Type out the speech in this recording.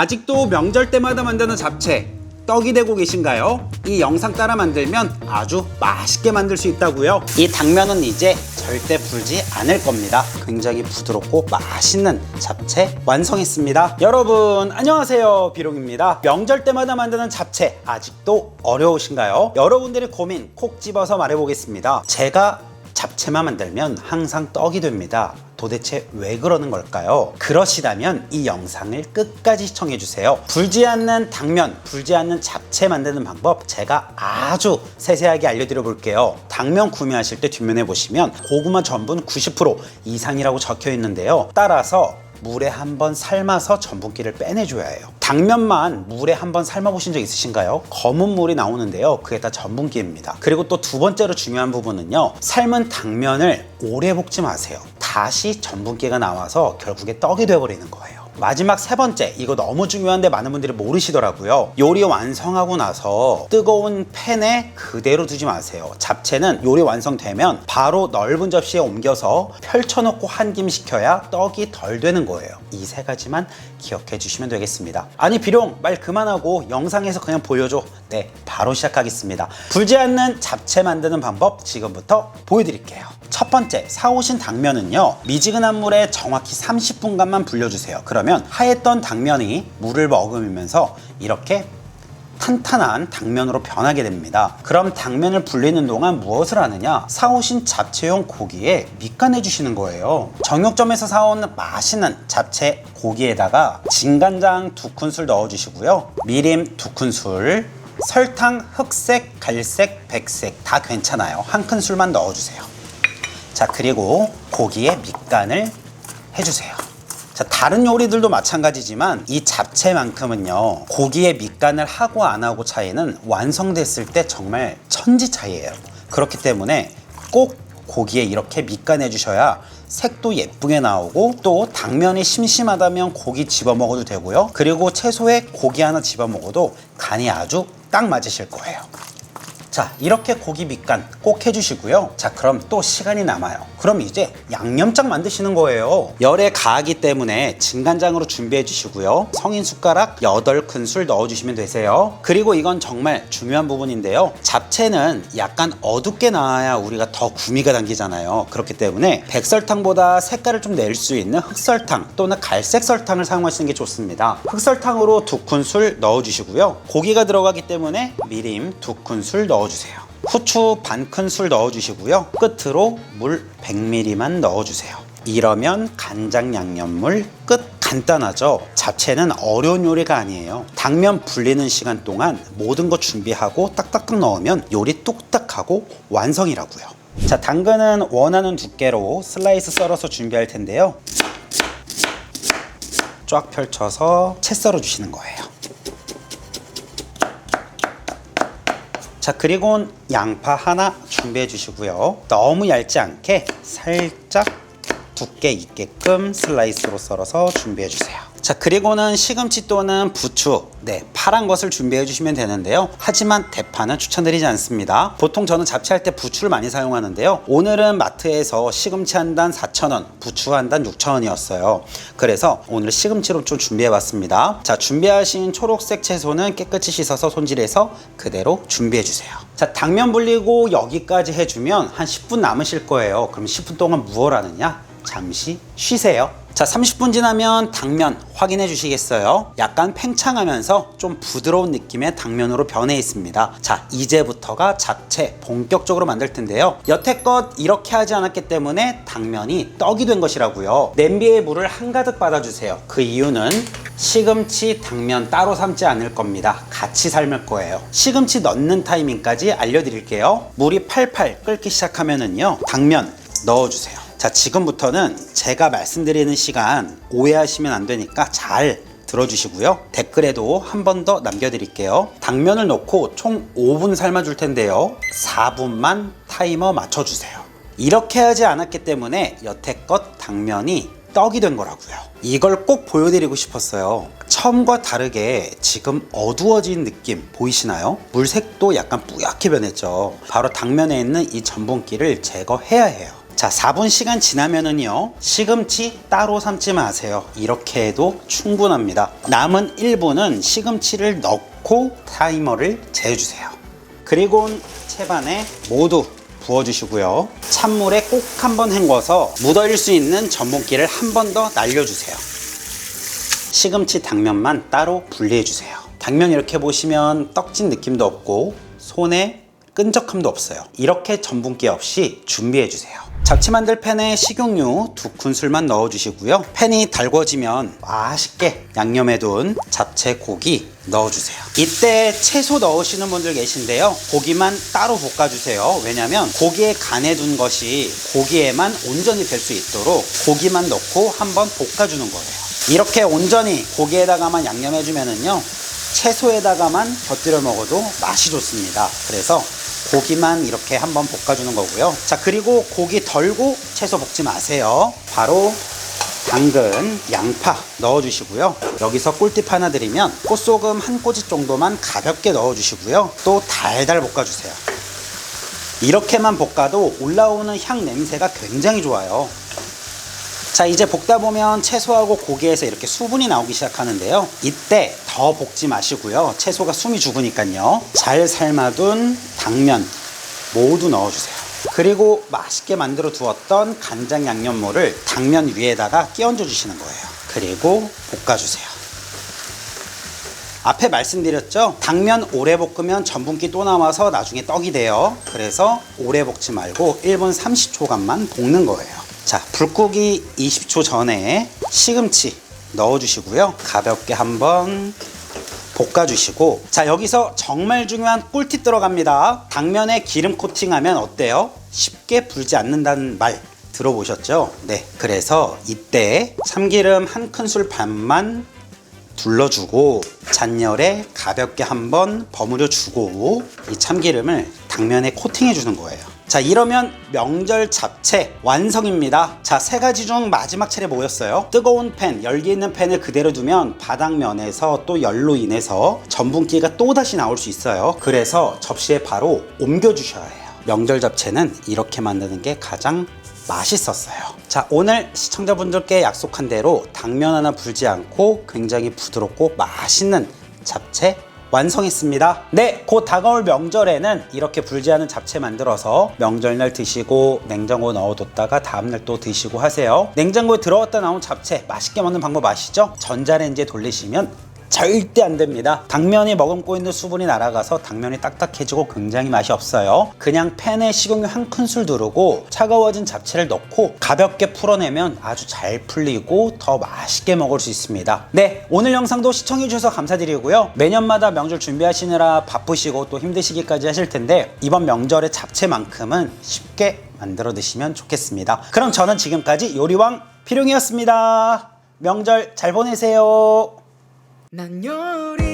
아직도 명절 때마다 만드는 잡채 떡이 되고 계신가요? 이 영상 따라 만들면 아주 맛있게 만들 수 있다고요. 이 당면은 이제 절대 불지 않을 겁니다. 굉장히 부드럽고 맛있는 잡채 완성했습니다. 여러분 안녕하세요, 비룡입니다. 명절 때마다 만드는 잡채 아직도 어려우신가요? 여러분들의 고민 콕 집어서 말해보겠습니다. 제가 잡채만 만들면 항상 떡이 됩니다. 도대체 왜 그러는 걸까요? 그러시다면 이 영상을 끝까지 시청해주세요. 불지 않는 당면, 불지 않는 잡채 만드는 방법 제가 아주 세세하게 알려드려 볼게요. 당면 구매하실 때 뒷면에 보시면 고구마 전분 90% 이상이라고 적혀 있는데요. 따라서 물에 한번 삶아서 전분기를 빼내줘야 해요. 당면만 물에 한번 삶아보신 적 있으신가요? 검은 물이 나오는데요. 그게 다 전분기입니다. 그리고 또 두 번째로 중요한 부분은요. 삶은 당면을 오래 볶지 마세요. 다시 전분기가 나와서 결국에 떡이 되어버리는 거예요. 마지막 세 번째, 이거 너무 중요한데 많은 분들이 모르시더라고요. 요리 완성하고 나서 뜨거운 팬에 그대로 두지 마세요. 잡채는 요리 완성되면 바로 넓은 접시에 옮겨서 펼쳐놓고 한 김 식혀야 떡이 덜 되는 거예요. 이 세 가지만 기억해 주시면 되겠습니다. 아니 비룡, 말 그만하고 영상에서 그냥 보여줘. 네, 바로 시작하겠습니다. 불지 않는 잡채 만드는 방법 지금부터 보여드릴게요. 첫 번째, 사오신 당면은요, 미지근한 물에 정확히 30분간만 불려주세요. 그러면 하였던 당면이 물을 머금으면서 이렇게 탄탄한 당면으로 변하게 됩니다. 그럼 당면을 불리는 동안 무엇을 하느냐? 사오신 잡채용 고기에 밑간해 주시는 거예요. 정육점에서 사온 맛있는 잡채 고기에다가 진간장 2큰술 넣어주시고요. 미림 2큰술, 설탕 흑색, 갈색, 백색 다 괜찮아요. 1큰술만 넣어주세요. 자, 그리고 고기에 밑간을 해주세요. 자, 다른 요리들도 마찬가지지만 이 잡채만큼은요, 고기에 밑간을 하고 안 하고 차이는 완성됐을 때 정말 천지 차이예요. 그렇기 때문에 꼭 고기에 이렇게 밑간해 주셔야 색도 예쁘게 나오고, 또 당면이 심심하다면 고기 집어 먹어도 되고요. 그리고 채소에 고기 하나 집어 먹어도 간이 아주 딱 맞으실 거예요. 자, 이렇게 고기 밑간 꼭 해주시고요. 자, 그럼 또 시간이 남아요. 그럼 이제 양념장 만드시는 거예요. 열에 가하기 때문에 진간장으로 준비해 주시고요. 성인 숟가락 8큰술 넣어주시면 되세요. 그리고 이건 정말 중요한 부분인데요. 잡채는 약간 어둡게 나와야 우리가 더 구미가 당기잖아요. 그렇기 때문에 백설탕보다 색깔을 좀 낼 수 있는 흑설탕 또는 갈색 설탕을 사용하시는 게 좋습니다. 흑설탕으로 2큰술 넣어주시고요. 고기가 들어가기 때문에 미림 2큰술 넣어주세요. 후추 반큰술 넣어주시고요. 끝으로 물 100ml만 넣어주세요. 이러면 간장 양념물 끝. 간단하죠? 잡채는 어려운 요리가 아니에요. 당면 불리는 시간 동안 모든 거 준비하고 딱딱딱 넣으면 요리 뚝딱하고 완성이라고요. 자, 당근은 원하는 두께로 슬라이스 썰어서 준비할 텐데요. 쫙 펼쳐서 채 썰어 주시는 거예요. 자, 그리고 양파 하나 준비해 주시고요. 너무 얇지 않게 살짝 두께 있게끔 슬라이스로 썰어서 준비해 주세요. 자, 그리고는 시금치 또는 부추, 파란 것을 준비해 주시면 되는데요. 하지만 대파는 추천드리지 않습니다. 보통 저는 잡채할 때 부추를 많이 사용하는데요. 오늘은 마트에서 시금치 한 단 4,000원, 부추 한 단 6,000원이었어요. 그래서 오늘 시금치로 좀 준비해 봤습니다. 자, 준비하신 초록색 채소는 깨끗이 씻어서 손질해서 그대로 준비해 주세요. 자, 당면 불리고 여기까지 해주면 한 10분 남으실 거예요. 그럼 10분 동안 무엇을 하느냐? 잠시 쉬세요. 자, 30분 지나면 당면 확인해 주시겠어요? 약간 팽창하면서 좀 부드러운 느낌의 당면으로 변해 있습니다. 자, 이제부터가 잡채 본격적으로 만들 텐데요. 여태껏 이렇게 하지 않았기 때문에 당면이 떡이 된 것이라고요. 냄비에 물을 한가득 받아주세요. 그 이유는 시금치, 당면 따로 삶지 않을 겁니다. 같이 삶을 거예요. 시금치 넣는 타이밍까지 알려드릴게요. 물이 팔팔 끓기 시작하면은요, 당면 넣어주세요. 자, 지금부터는 제가 말씀드리는 시간 오해하시면 안 되니까 잘 들어주시고요. 댓글에도 한 번 더 남겨드릴게요. 당면을 넣고 총 5분 삶아줄 텐데요. 4분만 타이머 맞춰주세요. 이렇게 하지 않았기 때문에 여태껏 당면이 떡이 된 거라고요. 이걸 꼭 보여드리고 싶었어요. 처음과 다르게 지금 어두워진 느낌 보이시나요? 물색도 약간 뿌옇게 변했죠. 바로 당면에 있는 이 전분기를 제거해야 해요. 자, 4분 시간 지나면은요, 시금치 따로 삶지 마세요. 이렇게 해도 충분합니다. 남은 1분은 시금치를 넣고 타이머를 재주세요. 그리고 채반에 모두 부어주시고요. 찬물에 꼭 한번 헹궈서 묻어일 수 있는 전분기를 한 번 더 날려주세요. 시금치 당면만 따로 분리해주세요. 당면 이렇게 보시면 떡진 느낌도 없고 손에 끈적함도 없어요. 이렇게 전분기 없이 준비해주세요. 잡채 만들 팬에 식용유 2큰술만 넣어주시고요. 팬이 달궈지면 맛있게 양념해둔 잡채 고기 넣어주세요. 이때 채소 넣으시는 분들 계신데요, 고기만 따로 볶아주세요. 왜냐면 고기에 간해둔 것이 고기에만 온전히 될 수 있도록 고기만 넣고 한번 볶아주는 거예요. 이렇게 온전히 고기에다가만 양념해주면은요, 채소에다가만 곁들여 먹어도 맛이 좋습니다. 그래서 고기만 이렇게 한번 볶아주는 거고요. 자, 그리고 고기 덜고 채소 볶지 마세요. 바로 당근, 양파 넣어주시고요. 여기서 꿀팁 하나 드리면 꽃소금 한 꼬집 정도만 가볍게 넣어주시고요. 또 달달 볶아주세요. 이렇게만 볶아도 올라오는 향 냄새가 굉장히 좋아요. 자, 이제 볶다 보면 채소하고 고기에서 이렇게 수분이 나오기 시작하는데요, 이때 더 볶지 마시고요. 채소가 숨이 죽으니까요. 잘 삶아둔 당면 모두 넣어주세요. 그리고 맛있게 만들어 두었던 간장 양념물을 당면 위에다가 끼얹어 주시는 거예요. 그리고 볶아주세요. 앞에 말씀드렸죠? 당면 오래 볶으면 전분기 또 남아서 나중에 떡이 돼요. 그래서 오래 볶지 말고 1분 30초간만 볶는 거예요. 자, 불 끄기 20초 전에 시금치 넣어주시고요. 가볍게 한번 볶아주시고, 자, 여기서 정말 중요한 꿀팁 들어갑니다. 당면에 기름 코팅하면 어때요? 쉽게 불지 않는다는 말 들어보셨죠? 네, 그래서 이때 참기름 1큰술 반만 둘러주고 잔열에 가볍게 한번 버무려 주고 이 참기름을 당면에 코팅해 주는 거예요. 자, 이러면 명절 잡채 완성입니다. 자, 3가지 중 마지막 차례 뭐였어요? 뜨거운 팬, 열기 있는 팬을 그대로 두면 바닥면에서 또 열로 인해서 전분기가 또다시 나올 수 있어요. 그래서 접시에 바로 옮겨 주셔야 해요. 명절 잡채는 이렇게 만드는 게 가장 맛있었어요. 자, 오늘 시청자분들께 약속한 대로 당면 하나 불지 않고 굉장히 부드럽고 맛있는 잡채 완성했습니다. 네, 곧 다가올 명절에는 이렇게 불지 않은 잡채 만들어서 명절날 드시고 냉장고에 넣어뒀다가 다음날 또 드시고 하세요. 냉장고에 들어왔다 나온 잡채 맛있게 먹는 방법 아시죠? 전자레인지에 돌리시면 절대 안 됩니다. 당면이 머금고 있는 수분이 날아가서 당면이 딱딱해지고 굉장히 맛이 없어요. 그냥 팬에 식용유 1큰술 두르고 차가워진 잡채를 넣고 가볍게 풀어내면 아주 잘 풀리고 더 맛있게 먹을 수 있습니다. 네, 오늘 영상도 시청해주셔서 감사드리고요. 매년마다 명절 준비하시느라 바쁘시고 또 힘드시기까지 하실 텐데 이번 명절에 잡채만큼은 쉽게 만들어 드시면 좋겠습니다. 그럼 저는 지금까지 요리왕 필용이었습니다. 명절 잘 보내세요. 난 요리